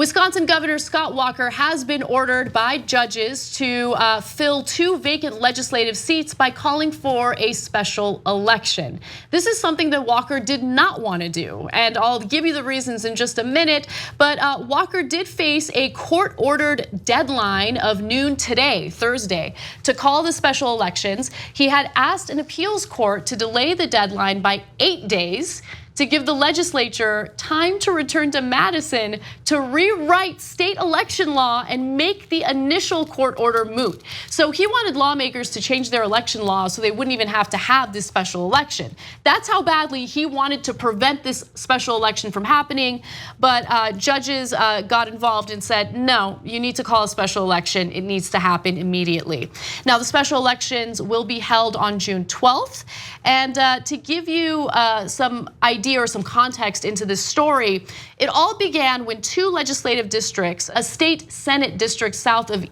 Wisconsin Governor Scott Walker has been ordered by judges to fill 2 vacant legislative seats by calling for a special election. This is something that Walker did not want to do, and I'll give you the reasons in just a minute. But Walker did face a court-ordered deadline of noon today, Thursday, to call the special elections. He had asked an appeals court to delay the deadline by 8 days to give the legislature time to return to Madison to rewrite state election law and make the initial court order moot. So he wanted lawmakers to change their election law so they wouldn't even have to have this special election. That's how badly he wanted to prevent this special election from happening. But judges got involved and said, no, you need to call a special election. It needs to happen immediately. Now, the special elections will be held on June 12th. And to give you some idea or some context into this story, it all began when 2 legislative districts, a state Senate district south of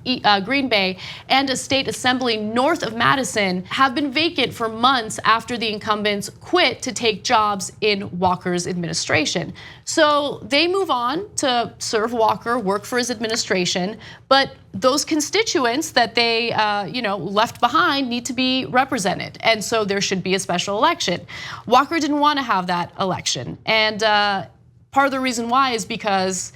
Green Bay and a state assembly north of Madison, have been vacant for months after the incumbents quit to take jobs in Walker's administration. So they move on to serve Walker, work for his administration, but those constituents that they left behind need to be represented, and so there should be a special election. Walker didn't want to have that election, and part of the reason why is because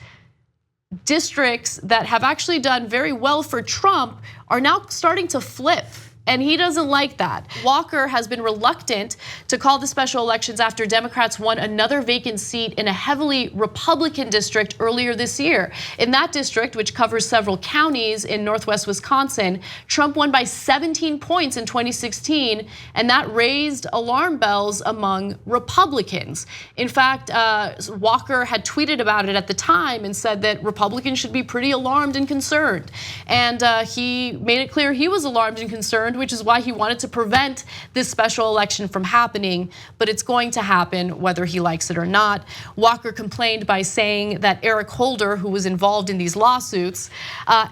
districts that have actually done very well for Trump are now starting to flip. And he doesn't like that. Walker has been reluctant to call the special elections after Democrats won another vacant seat in a heavily Republican district earlier this year. In that district, which covers several counties in northwest Wisconsin, Trump won by 17 points in 2016, and that raised alarm bells among Republicans. In fact, Walker had tweeted about it at the time and said that Republicans should be pretty alarmed and concerned. And he made it clear he was alarmed and concerned, which is why he wanted to prevent this special election from happening, but it's going to happen whether he likes it or not. Walker complained by saying that Eric Holder, who was involved in these lawsuits,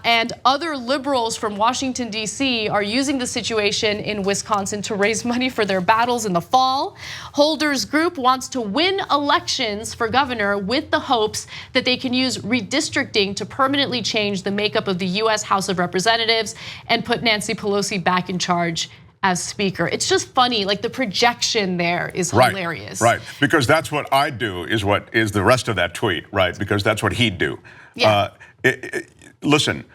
and other liberals from Washington, D.C. are using the situation in Wisconsin to raise money for their battles in the fall. Holder's group wants to win elections for governor with the hopes that they can use redistricting to permanently change the makeup of the US House of Representatives and put Nancy Pelosi back in charge as speaker. It's just funny, like the projection there is hilarious. Right, because that's what I'd do is what is the rest of that tweet, right? Because that's what he'd do. Yeah. Listen,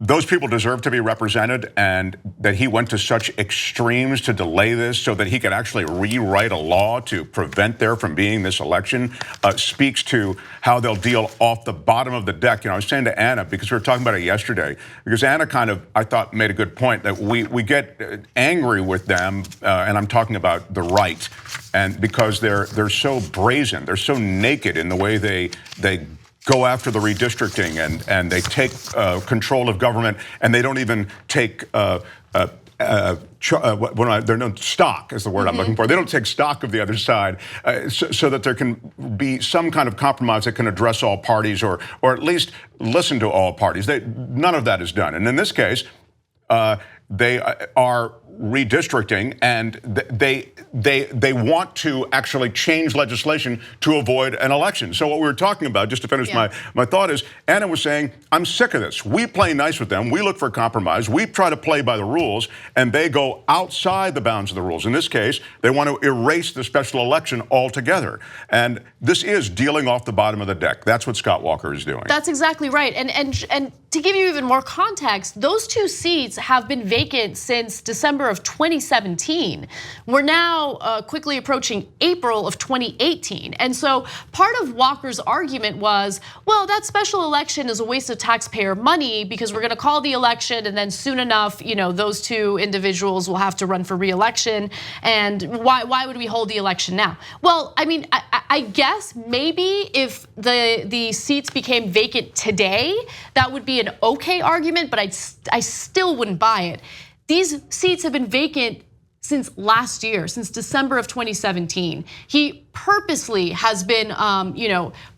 those people deserve to be represented, and that he went to such extremes to delay this so that he could actually rewrite a law to prevent there from being this election speaks to how they'll deal off the bottom of the deck. I was saying to Anna, because we were talking about it yesterday, because Anna kind of, I thought, made a good point that we get angry with them, and I'm talking about the right, and because they're so brazen, they're so naked in the way they go after the redistricting, and they take control of government, and they don't even take stock is the word I'm looking for. They don't take stock of the other side, so that there can be some kind of compromise that can address all parties, or at least listen to all parties. None of that is done, and in this case, they are redistricting, and they want to actually change legislation to avoid an election. So what we were talking about, just to finish my thought, is Anna was saying, I'm sick of this. We play nice with them. We look for compromise. We try to play by the rules, and they go outside the bounds of the rules. In this case, they want to erase the special election altogether. And this is dealing off the bottom of the deck. That's what Scott Walker is doing. That's exactly right. And to give you even more context, those 2 seats have been vacant since December of 2017. We're now quickly approaching April of 2018. And so part of Walker's argument was, well, that special election is a waste of taxpayer money because we're going to call the election, and then soon enough, those 2 individuals will have to run for re-election. And why would we hold the election now? Well, I mean, I guess maybe if the seats became vacant today, that would be an okay argument, but I still wouldn't buy it. These seats have been vacant since last year, since December of 2017. He purposely has been,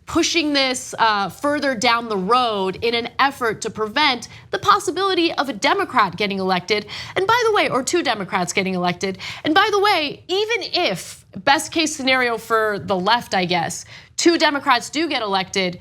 pushing this further down the road in an effort to prevent the possibility of a Democrat getting elected. And by the way, or 2 Democrats getting elected. And by the way, even if, best case scenario for the left, I guess, 2 Democrats do get elected,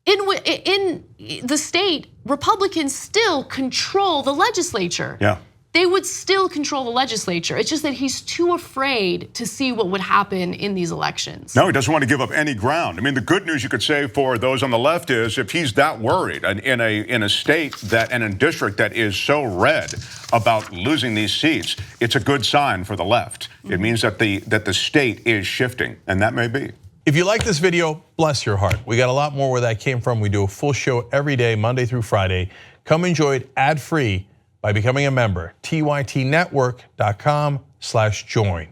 in the state, Republicans still control the legislature. Yeah. They would still control the legislature. It's just that he's too afraid to see what would happen in these elections. No, he doesn't want to give up any ground. I mean, the good news you could say for those on the left is if he's that worried in a state that and a district that is so red about losing these seats, it's a good sign for the left. It means that the state is shifting, and that may be. If you like this video, bless your heart. We got a lot more where that came from. We do a full show every day, Monday through Friday. Come enjoy it ad-free by becoming a member, tytnetwork.com/join.